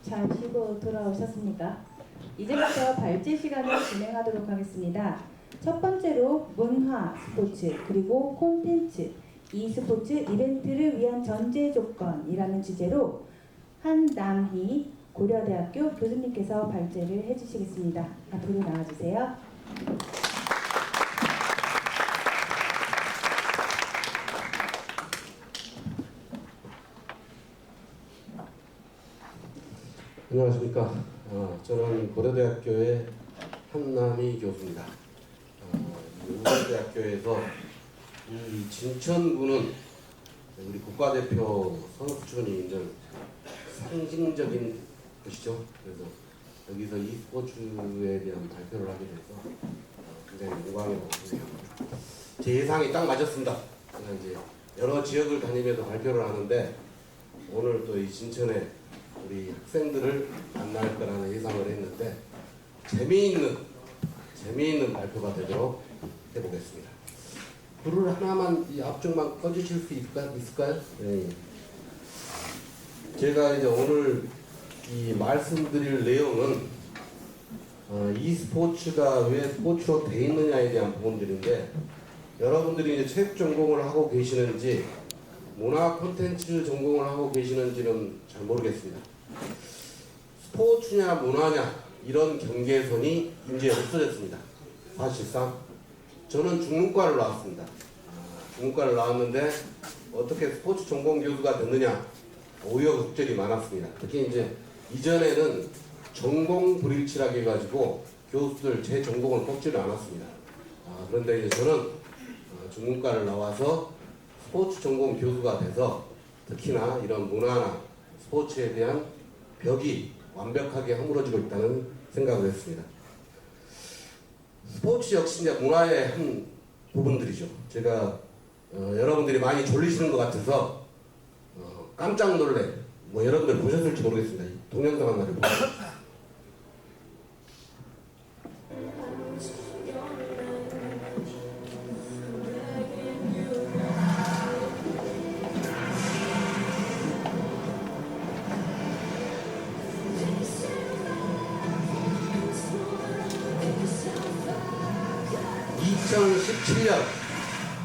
잘 쉬고 돌아오셨습니까? 이제부터 발제 시간을 진행하도록 하겠습니다. 첫 번째로 문화, 스포츠, 그리고 콘텐츠, e스포츠 이벤트를 위한 전제 조건이라는 주제로 한남희 고려대학교 교수님께서 발제를 해주시겠습니다. 앞으로 나와주세요. 안녕하십니까. 저는 고려대학교의 한남희 교수입니다. 고려대학교에서 이 진천구는 우리 국가대표 선수촌이 있는 상징적인 곳이죠. 그래서 여기서 e스포츠에 대한 발표를 하게 돼서 굉장히 영광이라고 생각합니다. 제 예상이 딱 맞았습니다. 제가 이제 여러 지역을 다니면서 발표를 하는데 오늘 또 이 진천에 우리 학생들을 만날 거라는 예상을 했는데 재미있는 발표가 되도록 해보겠습니다. 불을 하나만 이 앞쪽만 꺼주실 수 있을까요? 네. 제가 이제 오늘 이 말씀드릴 내용은 e스포츠가 왜 스포츠로 돼 있느냐에 대한 부분들인데 여러분들이 이제 체육 전공을 하고 계시는지 문화 콘텐츠 전공을 하고 계시는지는 잘 모르겠습니다. 스포츠냐 문화냐 이런 경계선이 이제 없어졌습니다. 사실상 저는 중문과를 나왔습니다. 중문과를 나왔는데 어떻게 스포츠 전공 교수가 됐느냐 우여곡절이 많았습니다. 특히 이제 이전에는 전공 불일치라고 해가지고 교수들 제 전공을 뽑지를 않았습니다. 그런데 이제 저는 중문과를 나와서 스포츠 전공 교수가 돼서 특히나 이런 문화나 스포츠에 대한 벽이 완벽하게 허물어지고 있다는 생각을 했습니다. 스포츠 역시 이제 문화의 한 부분들이죠. 제가 여러분들이 많이 졸리시는 것 같아서 깜짝 놀래 여러분들 보셨을지 모르겠습니다. 이 동영상 하나를 보세요. 2017년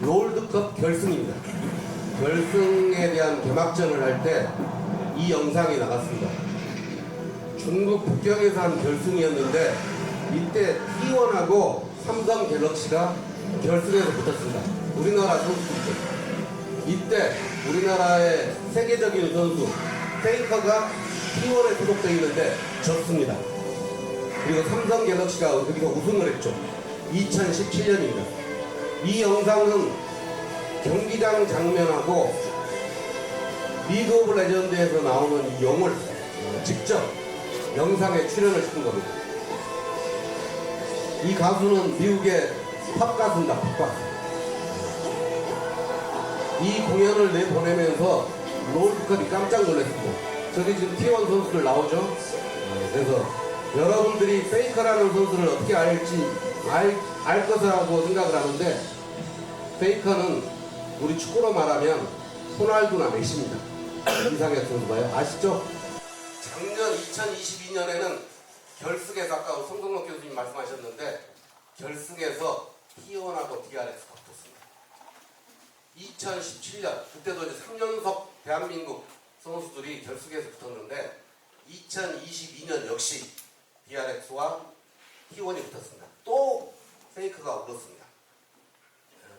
롤드컵 결승입니다. 결승에 대한 개막전을 할 때 이 영상이 나갔습니다. 중국 북경에서 한 결승이었는데 이때 T1하고 삼성 갤럭시가 결승에서 붙었습니다. 우리나라 선수들. 이때 우리나라의 세계적인 선수 페이커가 T1에 소속되어 있는데 졌습니다. 그리고 삼성 갤럭시가 여기서 우승을 했죠. 2017년입니다. 이 영상은 경기장 장면하고 리그 오브 레전드에서 나오는 이 영을 직접 영상에 출연을 시킨 겁니다. 이 가수는 미국의 팝 가수입니다. 팝 가수. 이 공연을 내보내면서 롤드컵이 깜짝 놀랐습니다. 저기 지금 T1 선수들 나오죠? 그래서 여러분들이 페이커라는 선수를 어떻게 알지 알 것이라고 생각을 하는데 페이커는 우리 축구로 말하면 호날두나 메시입니다. 이상혁 선수가요. 아시죠? 작년 2022년에는 결승에서 아까 송동록 교수님 말씀하셨는데 결승에서 T1하고 DRX가 붙었습니다. 2017년 그때도 이제 3연속 대한민국 선수들이 결승에서 붙었는데 2022년 역시 DRX와 T1이 붙었습니다. 또 페이크가 울었습니다.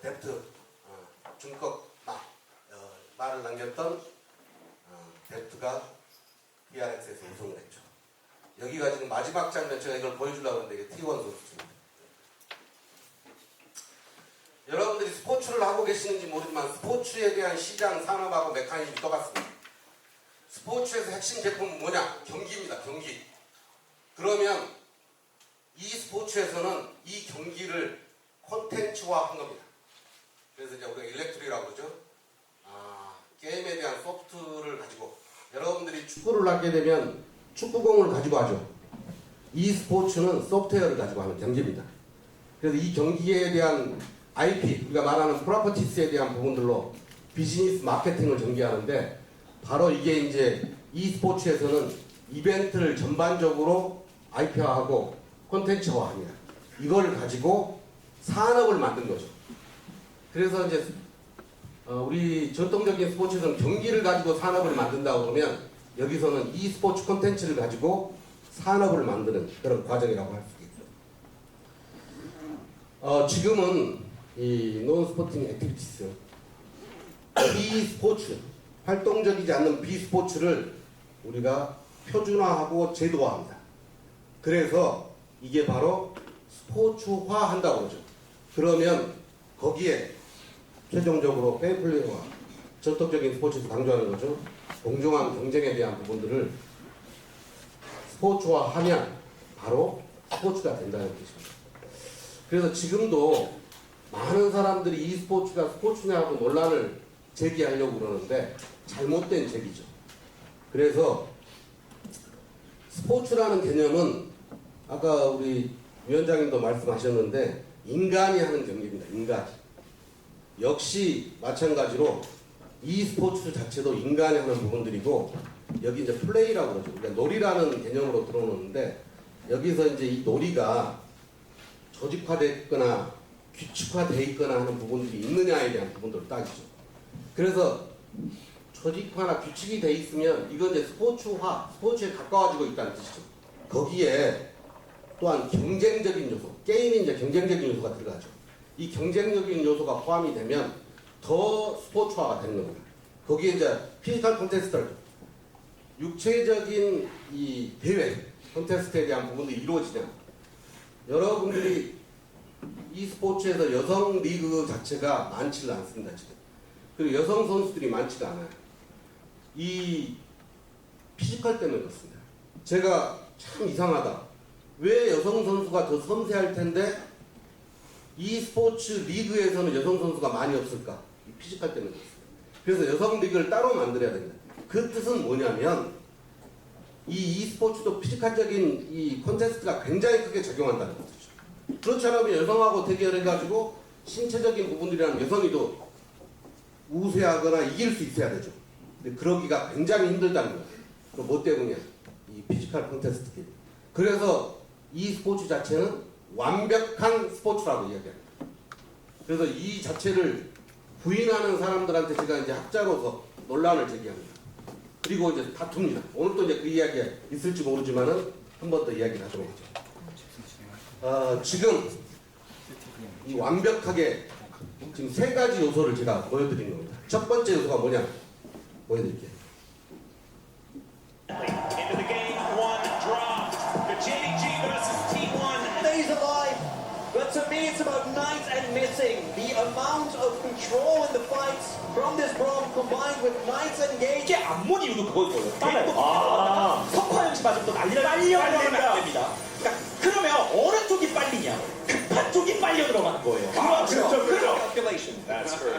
데프트 중국 말을 남겼던 데프트가 DRX에서 우승을 했죠. 여기가 지금 마지막 장면 제가 이걸 보여주려고 하는데 이게 T1 선수입니다. 여러분들이 스포츠를 하고 계시는지 모르지만 스포츠에 대한 시장 산업하고 메커니즘이 똑같습니다. 스포츠에서 핵심 제품은 뭐냐? 경기입니다. 경기. 그러면 이 스포츠에서는 이 경기를 콘텐츠화한 겁니다. 그래서 이제 우리가 일렉트리라고 그러죠. 게임에 대한 소프트를 가지고 여러분들이 축구를 하게 되면 축구공을 가지고 하죠. 이 스포츠는 소프트웨어를 가지고 하는 경기입니다. 그래서 이 경기에 대한 IP, 우리가 말하는 프로퍼티스에 대한 부분들로 비즈니스 마케팅을 전개하는데 바로 이게 이제 이 스포츠에서는 이벤트를 전반적으로 IP화하고 콘텐츠화합니다. 이걸 가지고 산업을 만든 거죠. 그래서 이제 우리 전통적인 스포츠에서는 경기를 가지고 산업을 만든다고 그러면 여기서는 이 스포츠 콘텐츠를 가지고 산업을 만드는 그런 과정이라고 할 수 있겠죠. 지금은 이 논스포팅 액티비티스, 비스포츠, 활동적이지 않는 비스포츠를 우리가 표준화하고 제도화합니다. 그래서 이게 바로 스포츠화한다고 그러죠. 그러면 거기에 최종적으로 페이플레이와 전통적인 스포츠에서 강조하는 거죠. 공정한 경쟁에 대한 부분들을 스포츠화하면 바로 스포츠가 된다는 뜻입니다. 그래서 지금도 많은 사람들이 이 스포츠가 스포츠냐고 논란을 제기하려고 그러는데 잘못된 제기죠. 그래서 스포츠라는 개념은 아까 우리 위원장님도 말씀하셨는데 인간이 하는 경기입니다. 인간. 역시 마찬가지로 이 스포츠 자체도 인간이 하는 부분들이고 여기 이제 플레이라고 그러죠. 그러니까 놀이라는 개념으로 들어오는데 여기서 이제 이 놀이가 조직화됐거나 규칙화되어 있거나 하는 부분들이 있느냐에 대한 부분들을 따지죠. 그래서 조직화나 규칙이 돼 있으면 이건 이제 스포츠화, 스포츠에 가까워지고 있다는 뜻이죠. 거기에 또한 경쟁적인 요소, 게임이 이제 경쟁적인 요소가 들어가죠. 이 경쟁적인 요소가 포함이 되면 더 스포츠화가 되는 겁니다. 거기에 이제 피지컬 콘테스트, 육체적인 이 대회, 콘테스트에 대한 부분들이 이루어지냐. 여러분들이 이 스포츠에서 여성 리그 자체가 많지는 않습니다, 지금. 그리고 여성 선수들이 많지가 않아요. 이 피지컬 때문에 그렇습니다. 제가 참 이상하다. 왜 여성 선수가 더 섬세할 텐데 이 스포츠 리그에서는 여성 선수가 많이 없을까? 이 피지컬 때문에 그렇습니다. 그래서 여성 리그를 따로 만들어야 됩니다. 그 뜻은 뭐냐면 이 e스포츠도 피지컬적인 이 콘테스트가 굉장히 크게 작용한다는 거죠. 그렇지 않으면 여성하고 대결해가지고 신체적인 부분들이랑 여성이 더 우세하거나 이길 수 있어야 되죠. 근데 그러기가 굉장히 힘들다는 거예요. 그럼 뭐 때문이야? 이 피지컬 콘테스트. 그래서 이 스포츠 자체는 완벽한 스포츠라고 이야기합니다. 그래서 이 자체를 부인하는 사람들한테 제가 이제 학자로서 논란을 제기합니다. 그리고 이제 다툽니다. 오늘 또 이제 그 이야기가 있을지 모르지만은 한 번 더 이야기를 하도록 하죠. 지금 이 완벽하게 지금 세 가지 요소를 제가 보여드린 겁니다. 첫 번째 요소가 뭐냐? 보여드릴게요. Into the game one draft. The JDG versus T1. Stays alive, but to me it's about night and missing. The amount of control in the fights from this Braum combined with Knights and Gage. 이게 안 본 이유도 그거예요. 빨라요. 석화 형식 맞으면 또 난리를 빨리 하면 안 됩니다. 그러니까 그러면 어느 쪽이 빨리냐? 급한 쪽이 빨려 들어가는 거예요. 그렇죠. Calculation. That's true.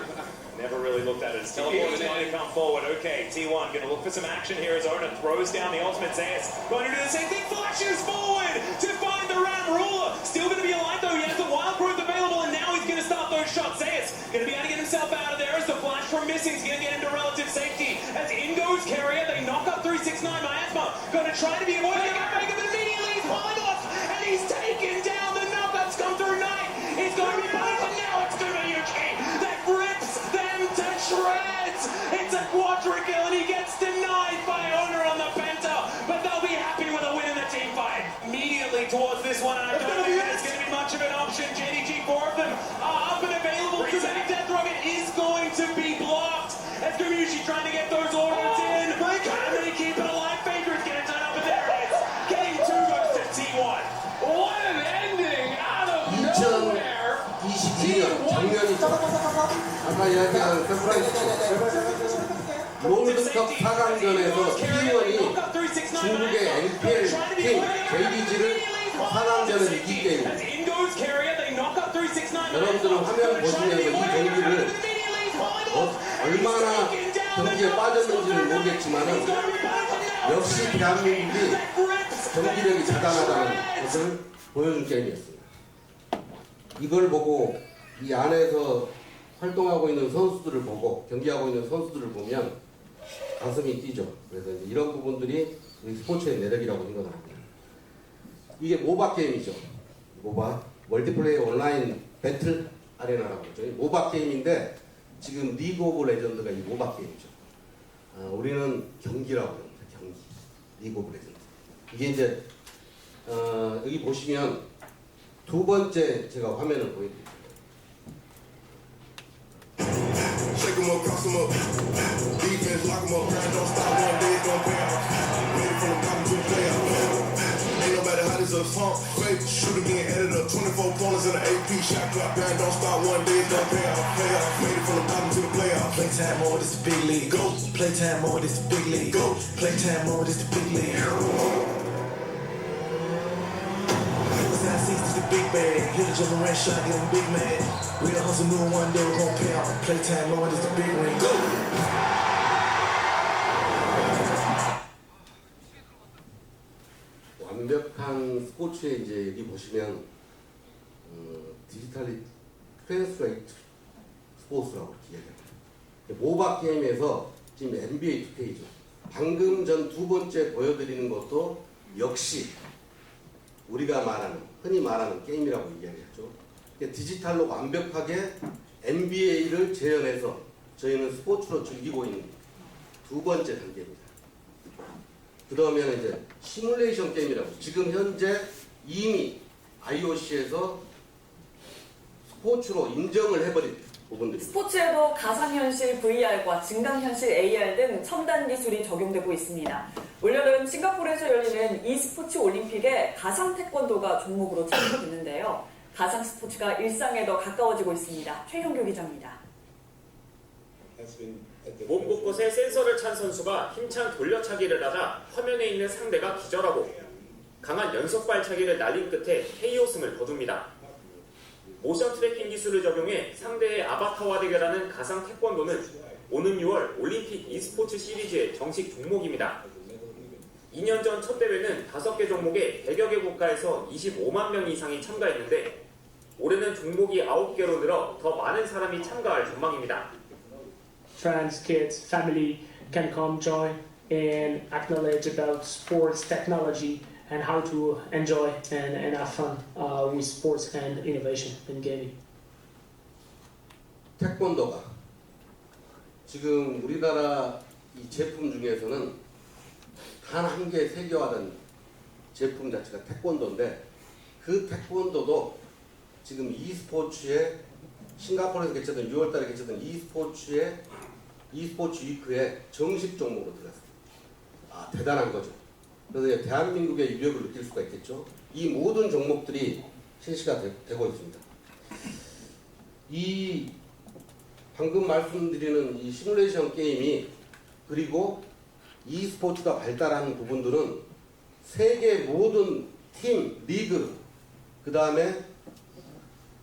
Never really looked at it as teleported in to come forward. Okay, T1 going to look for some action here as Ona throws down the ultimate Zeus. Going to do the same thing, flashes forward to find the Ram Ruler. Still going to be alive though, he has the wild growth available and now he's going to start those shots. Zeus going to be able to get himself out of there as the flash from missing is going to get into relative safety. As in goes Carrier, they knock up 369 Miasma. Going to try to be avoiding it, but immediately he's pulling off and he's taken down. The knockouts come through Knight. He's going to be punished and now it's going to be Yuki that rips them to shreds. It's a quadrikill and he gets denied by Honor on the Penta, but they'll be happy with a win in the team fight. Immediately towards this one, and I don't think there's going to be much of an option. JDG, four of them are up and available. Dramatic Death Rocket is going to be blocked as Gamushi trying to get those orders in. Can they keep it alive? Favorite's going to turn up, and there it is. Game 2 goes to T1. What an ending out of nowhere. 2022년 작년이죠. 아까 이야기한 샌프란시스코 롤드컵 4강전에서 T1이 중국의 NPL 팀 JDG를 4강전에서 이기기 때문에 여러분들은 화면 보시면서 이 경기를 얼마나 경기에 빠졌는지는 모르겠지만은 역시 대한민국이 경기력이 대단하다는 것을 보여준 게임이었습니다. 이걸 보고 이 안에서 활동하고 있는 선수들을 보고 경기하고 있는 선수들을 보면 가슴이 뛰죠. 그래서 이제 이런 부분들이 우리 스포츠의 매력이라고 생각을 합니다. 이게 모바 게임이죠. 모바 멀티플레이어 온라인 배틀 아레나라고 하죠. 모바 게임인데 지금 리그 오브 레전드가 이 모바 게임이죠. 우리는 경기라고 합니다. 경기. 리그 오브 레전드. 이게 이제 여기 보시면 두 번째 제가 화면을 보여드릴게요. Shake 'em up, cross 'em up. Defense, lock 'em up. Grind don't stop, one day it's gonna pay off. Made it from the bottom to the playoff. Ain't no matter how this up pump. Fake, shoot again, edit up. 24 corners in the AP. Shot clock, grind don't stop, one day it's gonna pay off. Pay off. Made it from the bottom to the playoff. Playtime mode, it's the big league. Go. Playtime mode, it's the big league. Go. Playtime mode, it's the big league. Side seats is the big bag. Hit a jump around shot, get them big man. Real hustle, new one day we're gonna pay off. Playtime mode is the big ring. Go. 완벽한 스포츠에 이제 여기 보시면 디지털리 트랜스레이트 스포츠라고 이렇게 얘기합니다. 모바 게임에서 지금 NBA 2K죠. 방금 전 두 번째 보여드리는 것도 역시 우리가 말하는 흔히 말하는 게임이라고 이야기했죠. 디지털로 완벽하게 NBA를 재현해서 저희는 스포츠로 즐기고 있는 두 번째 단계입니다. 그 다음에는 이제 시뮬레이션 게임이라고 지금 현재 이미 IOC에서 스포츠로 인정을 해버린 부분들입니다. 스포츠에도 가상현실 VR과 증강현실 AR 등 첨단 기술이 적용되고 있습니다. 올여름 싱가포르에서 열리는 e스포츠 올림픽에 가상 태권도가 종목으로 참여됐는데요. 가상 스포츠가 일상에 더 가까워지고 있습니다. 최형규 기자입니다. 몸 곳곳에 센서를 찬 선수가 힘찬 돌려차기를 하다 화면에 있는 상대가 기절하고 강한 연속 발차기를 날린 끝에 KO승을 거둡니다. 모션 트래킹 기술을 적용해 상대의 아바타와 대결하는 가상 태권도는 오는 6월 올림픽 e스포츠 시리즈의 정식 종목입니다. 2년 전 첫 대회는 5개 종목에 100여 개 국가에서 25만 명 이상이 참가했는데 올해는 종목이 9개로 늘어 더 많은 사람이 참가할 전망입니다. Trans kids, family can come join and acknowledge about sports technology and how to enjoy and have fun with sports and innovation and gaming. 태권도가 지금 우리나라 이 제품 중에서는 단 한 개 세계화된 제품 자체가 태권도인데 그 태권도도 지금 e스포츠에 싱가포르에서 개최된 6월달에 개최된 e스포츠 위크에 정식 종목으로 들어갔습니다. 대단한 거죠. 그래서 대한민국의 위력을 느낄 수가 있겠죠. 이 모든 종목들이 실시가 되고 있습니다. 이 방금 말씀드리는 이 시뮬레이션 게임이 그리고 e스포츠가 발달하는 부분들은 세계 모든 팀, 리그, 그 다음에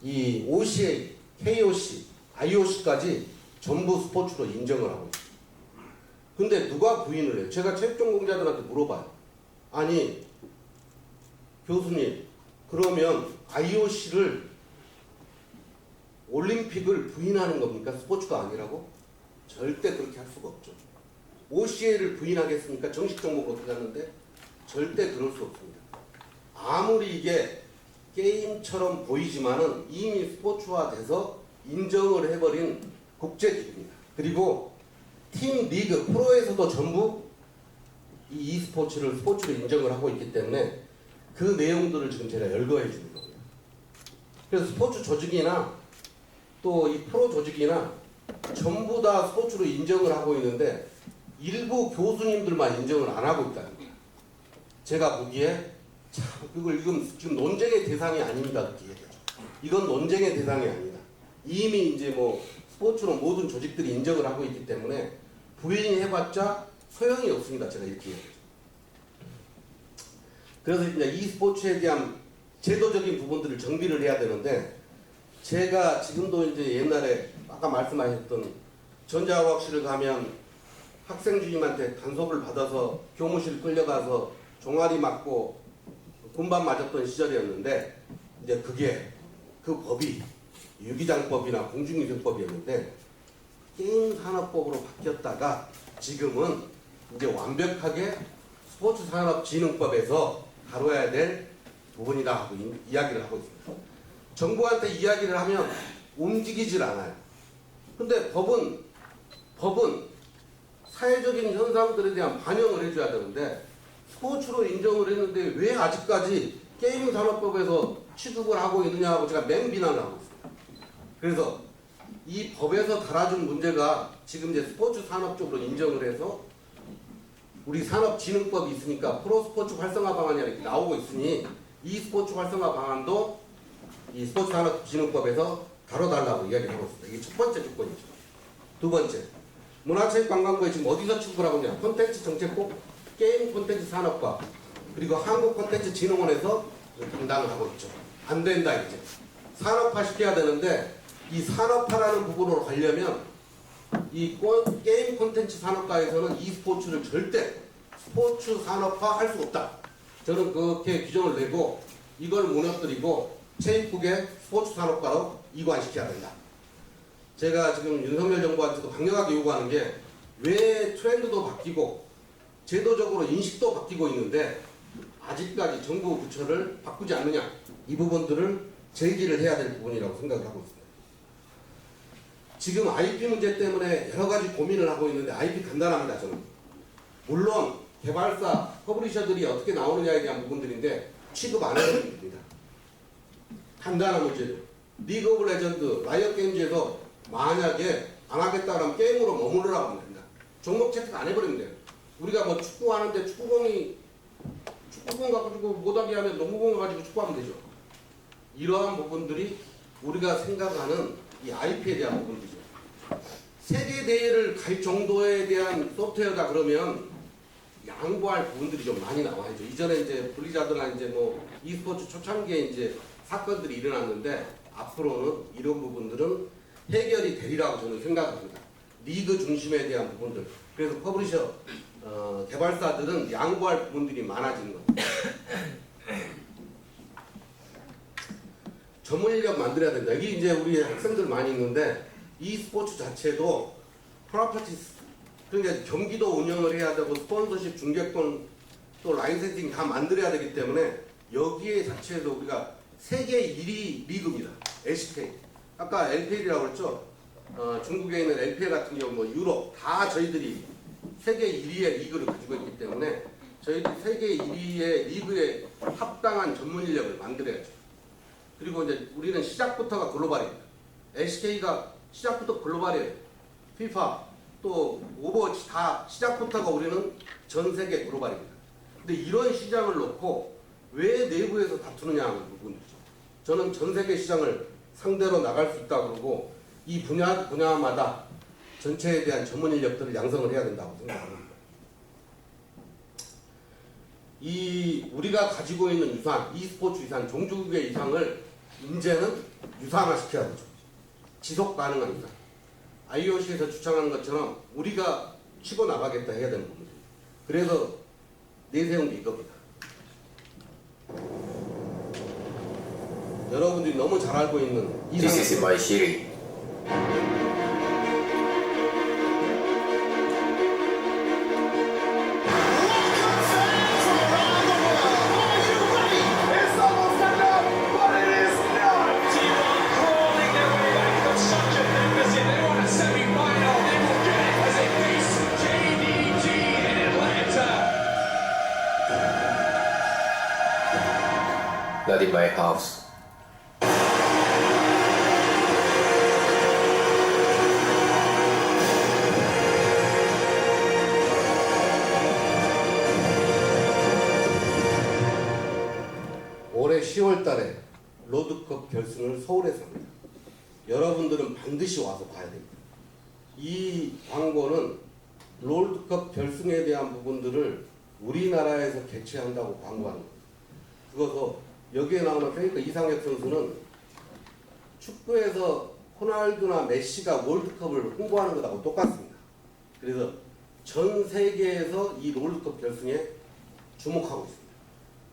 이 OCA, KOC, IOC까지 전부 스포츠로 인정을 하고 있습니다. 근데 누가 부인을 해요? 제가 체육전공자들한테 물어봐요. 아니, 교수님, 그러면 IOC를 올림픽을 부인하는 겁니까? 스포츠가 아니라고? 절대 그렇게 할 수가 없죠. OCA를 부인하겠습니까? 정식 종목으로 들어갔는데 절대 그럴 수 없습니다. 아무리 이게 게임처럼 보이지만은 이미 스포츠화돼서 인정을 해버린 국제기구입니다. 그리고 팀 리그 프로에서도 전부 이 e스포츠를 스포츠로 인정을 하고 있기 때문에 그 내용들을 지금 제가 열거해 주는 겁니다. 그래서 스포츠 조직이나 또 이 프로 조직이나 전부 다 스포츠로 인정을 하고 있는데 일부 교수님들만 인정을 안 하고 있다는 거예요. 제가 보기에 참 그걸 지금 논쟁의 대상이 아닙니다. 그렇게 얘기하죠. 이건 논쟁의 대상이 아니다. 이미 이제 뭐 스포츠로 모든 조직들이 인정을 하고 있기 때문에 부인해봤자 소용이 없습니다. 제가 이렇게 얘기하죠. 그래서 이제 e스포츠에 대한 제도적인 부분들을 정비를 해야 되는데 제가 지금도 이제 옛날에 아까 말씀하셨던 전자과학실을 가면 학생 주임한테 단속을 받아서 교무실 끌려가서 종아리 맞고 군밤 맞았던 시절이었는데 이제 그게 그 법이 유기장법이나 공중위생법이었는데 게임산업법으로 바뀌었다가 지금은 이제 완벽하게 스포츠 산업진흥법에서 다뤄야 될 부분이다 하고 이야기를 하고 있습니다. 정부한테 이야기를 하면 움직이질 않아요. 근데 법은 사회적인 현상들에 대한 반영을 해줘야 되는데 스포츠로 인정을 했는데 왜 아직까지 게임산업법에서 취급을 하고 있느냐고 제가 맹비난을 하고 있습니다. 그래서 이 법에서 달아준 문제가 지금 이제 스포츠 산업 쪽으로 인정을 해서 우리 산업진흥법이 있으니까 프로스포츠 활성화 방안이 이렇게 나오고 있으니 이 스포츠 활성화 방안도 이 스포츠 산업진흥법에서 다뤄달라고 이야기를 하고 있습니다. 이게 첫 번째 조건이죠. 두 번째, 문화체육관광부에 지금 어디서 취급을 하고 있냐? 콘텐츠 정책국, 게임 콘텐츠 산업과 그리고 한국콘텐츠진흥원에서 담당을 하고 있죠. 안 된다 이제. 산업화 시켜야 되는데 이 산업화라는 부분으로 가려면 이 게임 콘텐츠 산업과에서는 이 스포츠를 절대 스포츠 산업화 할 수 없다. 저는 그렇게 규정을 내고 이걸 무너뜨리고 체육국의 스포츠 산업과로 이관시켜야 된다. 제가 지금 윤석열 정부한테도 강력하게 요구하는 게 왜 트렌드도 바뀌고 제도적으로 인식도 바뀌고 있는데 아직까지 정부 부처를 바꾸지 않느냐, 이 부분들을 제기를 해야 될 부분이라고 생각을 하고 있습니다. 지금 IP 문제 때문에 여러 가지 고민을 하고 있는데 IP 간단합니다. 저는 물론 개발사, 퍼블리셔들이 어떻게 나오느냐에 대한 부분들인데 취급 안 해도 됩니다. 간단한 문제죠. 리그 오브 레전드, 라이엇 게임즈에서 만약에 안 하겠다 그러면 게임으로 머무르라고 하면 됩니다. 종목 채택 안 해버리면 돼요. 우리가 뭐 축구 하는데 축구공 가지고 못하게 하면 농구공 가지고 축구하면 되죠. 이러한 부분들이 우리가 생각하는 이 IP에 대한 부분들이죠. 세계 대회를 갈 정도에 대한 소프트웨어다 그러면 양보할 부분들이 좀 많이 나와야죠. 이전에 이제 블리자드나 이제 뭐 e스포츠 초창기에 이제 사건들이 일어났는데 앞으로는 이런 부분들은 해결이 되리라고 저는 생각합니다. 리그 중심에 대한 부분들. 그래서 퍼블리셔, 개발사들은 양보할 부분들이 많아지는 겁니다. 전문 인력 만들어야 된다. 여기 이제 우리 학생들 많이 있는데 e스포츠 자체도 프로퍼티, 그러니까 경기도 운영을 해야 되고 스폰서십, 중계권, 또 라이센싱 다 만들어야 되기 때문에 여기에 자체도 우리가 세계 1위 리그입니다. LCK. 아까 LPL이라고 그랬죠. 중국에 있는 LPL 같은 경우 뭐 유럽 다 저희들이 세계 1위의 리그를 가지고 있기 때문에 저희들이 세계 1위의 리그에 합당한 전문 인력을 만들어야죠. 그리고 이제 우리는 시작부터가 글로벌입니다. LCK가 시작부터 글로벌이에요. FIFA 또 오버워치 다 시작부터가 우리는 전 세계 글로벌입니다. 근데 이런 시장을 놓고 왜 내부에서 다투느냐 하는 부분이죠. 저는 전 세계 시장을 상대로 나갈 수 있다고 그러고 이 분야마다 전체에 대한 전문 인력들을 양성을 해야 된다고 생각합니다. 이 우리가 가지고 있는 유산, e스포츠 유산, 종주국의 유산을 이제는 유산화 시켜야 되죠. 지속 가능한 유산. IOC에서 주창하는 것처럼 우리가 치고 나가겠다 해야 되는 부분들. 그래서 내세운 게 이겁니다. 여러분들이 너무 잘 알고 있는 This is my city. Not in my house. 올해 10월 달에 롤드컵 결승을 서울에서 합니다. 여러분들은 반드시 와서 봐야 됩니다. 이 광고는 롤드컵 결승에 대한 부분들을 우리나라에서 개최한다고 광고하는 겁니다. 그것도 여기에 나오는 페이커 이상혁 선수는 축구에서 호날두나 메시가 월드컵을 홍보하는 것하고 똑같습니다. 그래서 전 세계에서 이 롤드컵 결승에 주목하고 있습니다.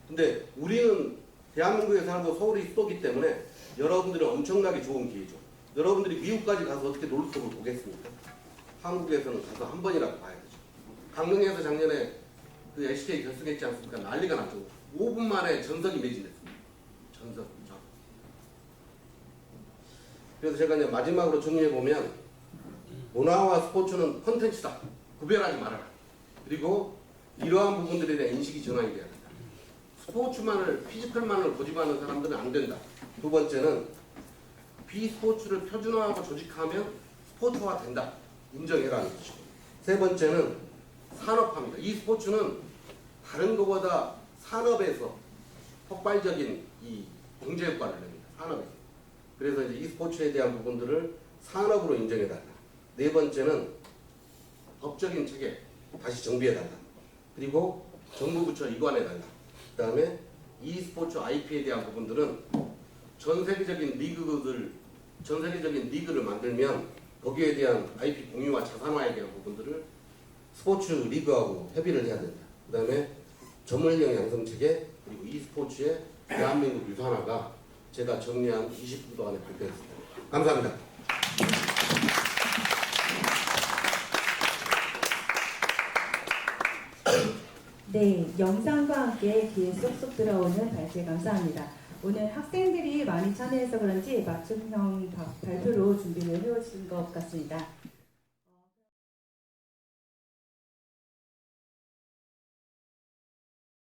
근데 우리는 대한민국에 살고 서울이 수도기 때문에 여러분들은 엄청나게 좋은 기회죠. 여러분들이 미국까지 가서 어떻게 롤드컵을 보겠습니까? 한국에서는 가서 한 번이라도 봐야 되죠. 강릉에서 작년에 그 SK 결승했지 않습니까? 난리가 났죠. 5분 만에 전석이 매진됐습니다. 전석. 그래서 제가 이제 마지막으로 정리해 보면 문화와 스포츠는 콘텐츠다. 구별하지 말아라. 그리고 이러한 부분들에 대한 인식이 전환이 돼야 된다. 스포츠만을 피지컬만을 고집하는 사람들은 안 된다. 두 번째는 비스포츠를 표준화하고 조직하면 스포츠화 된다. 인정해라는 것이고. 세 번째는 산업화입니다. 이 스포츠는 다른 것보다 산업에서 폭발적인 이 경제 효과를 냅니다. 산업에서. 그래서 이제 이 스포츠에 대한 부분들을 산업으로 인정해달라. 네 번째는 법적인 체계 다시 정비해달라. 그리고 정부 부처 이관해달라. 그 다음에 이 스포츠 IP에 대한 부분들은 전 세계적인 리그를 만들면 거기에 대한 IP 공유와 자산화에 대한 부분들을 스포츠 리그하고 협의를 해야 된다. 그 다음에 전문력 양성 체계 그리고 이 스포츠의 대한민국 유산화가 제가 정리한 20분 안에 발표했습니다. 감사합니다. 네, 영상과 함께 귀에 쏙쏙 들어오는 발제 감사합니다. 오늘 학생들이 많이 참여해서 그런지 맞춤형 발표로 준비를 해오신 것 같습니다.